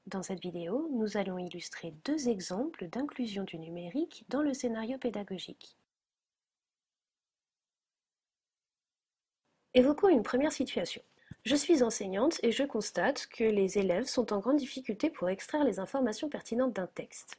Dans cette vidéo, nous allons illustrer deux exemples d'inclusion du numérique dans le scénario pédagogique. Évoquons une première situation. Je suis enseignante et je constate que les élèves sont en grande difficulté pour extraire les informations pertinentes d'un texte.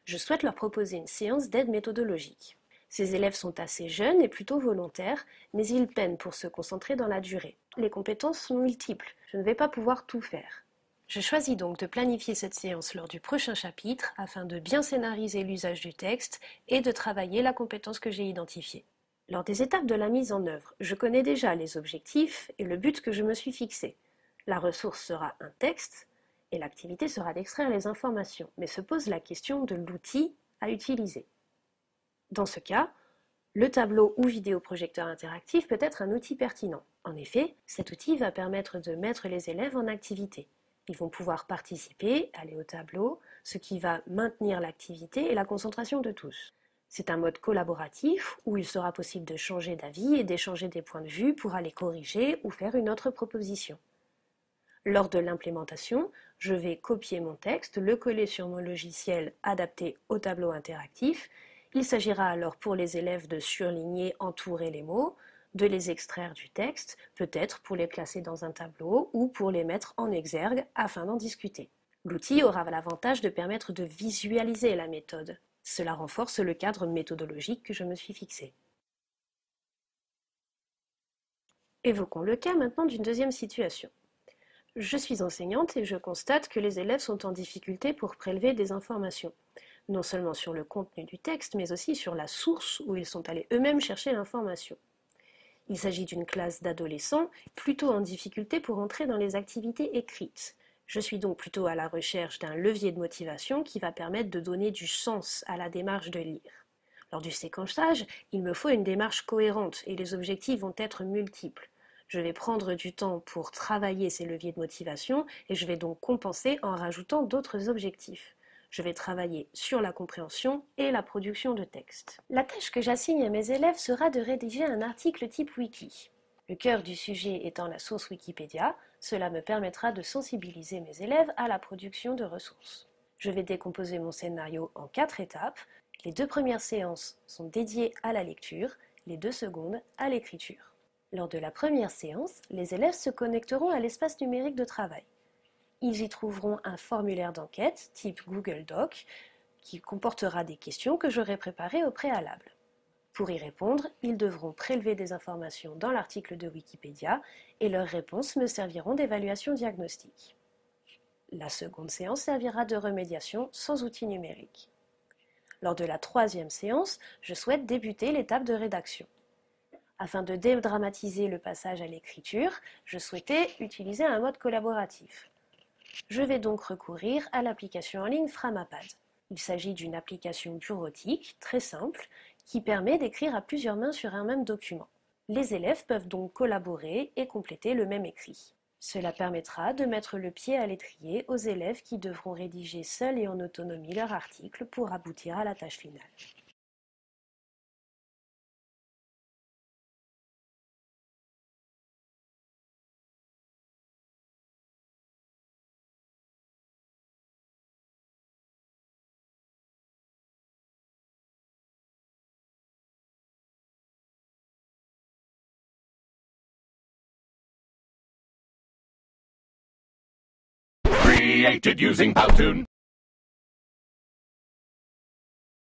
Je souhaite leur proposer une séance d'aide méthodologique. Ces élèves sont assez jeunes et plutôt volontaires, mais ils peinent pour se concentrer dans la durée. Les compétences sont multiples, je ne vais pas pouvoir tout faire. Je choisis donc de planifier cette séance lors du prochain chapitre afin de bien scénariser l'usage du texte et de travailler la compétence que j'ai identifiée. Lors des étapes de la mise en œuvre, je connais déjà les objectifs et le but que je me suis fixé. La ressource sera un texte et l'activité sera d'extraire les informations, mais se pose la question de l'outil à utiliser. Dans ce cas, le tableau ou vidéoprojecteur interactif peut être un outil pertinent. En effet, cet outil va permettre de mettre les élèves en activité. Ils vont pouvoir participer, aller au tableau, ce qui va maintenir l'activité et la concentration de tous. C'est un mode collaboratif où il sera possible de changer d'avis et d'échanger des points de vue pour aller corriger ou faire une autre proposition. Lors de l'implémentation, je vais copier mon texte, le coller sur mon logiciel adapté au tableau interactif. Il s'agira alors pour les élèves de surligner, entourer les mots, de les extraire du texte, peut-être pour les placer dans un tableau ou pour les mettre en exergue afin d'en discuter. L'outil aura l'avantage de permettre de visualiser la méthode. Cela renforce le cadre méthodologique que je me suis fixé. Évoquons le cas maintenant d'une deuxième situation. Je suis enseignante et je constate que les élèves sont en difficulté pour prélever des informations, non seulement sur le contenu du texte, mais aussi sur la source où ils sont allés eux-mêmes chercher l'information. Il s'agit d'une classe d'adolescents plutôt en difficulté pour entrer dans les activités écrites. Je suis donc plutôt à la recherche d'un levier de motivation qui va permettre de donner du sens à la démarche de lire. Lors du séquençage, il me faut une démarche cohérente et les objectifs vont être multiples. Je vais prendre du temps pour travailler ces leviers de motivation et je vais donc compenser en rajoutant d'autres objectifs. Je vais travailler sur la compréhension et la production de texte. La tâche que j'assigne à mes élèves sera de rédiger un article type wiki. Le cœur du sujet étant la source Wikipédia, cela me permettra de sensibiliser mes élèves à la production de ressources. Je vais décomposer mon scénario en 4 étapes. Les 2 premières séances sont dédiées à la lecture, les 2 secondes à l'écriture. Lors de la première séance, les élèves se connecteront à l'espace numérique de travail. Ils y trouveront un formulaire d'enquête type Google Doc qui comportera des questions que j'aurai préparées au préalable. Pour y répondre, ils devront prélever des informations dans l'article de Wikipédia et leurs réponses me serviront d'évaluation diagnostique. La seconde séance servira de remédiation sans outil numérique. Lors de la troisième séance, je souhaite débuter l'étape de rédaction. Afin de dédramatiser le passage à l'écriture, je souhaitais utiliser un mode collaboratif. Je vais donc recourir à l'application en ligne Framapad. Il s'agit d'une application bureautique très simple qui permet d'écrire à plusieurs mains sur un même document. Les élèves peuvent donc collaborer et compléter le même écrit. Cela permettra de mettre le pied à l'étrier aux élèves qui devront rédiger seuls et en autonomie leur article pour aboutir à la tâche finale. Created using Powtoon.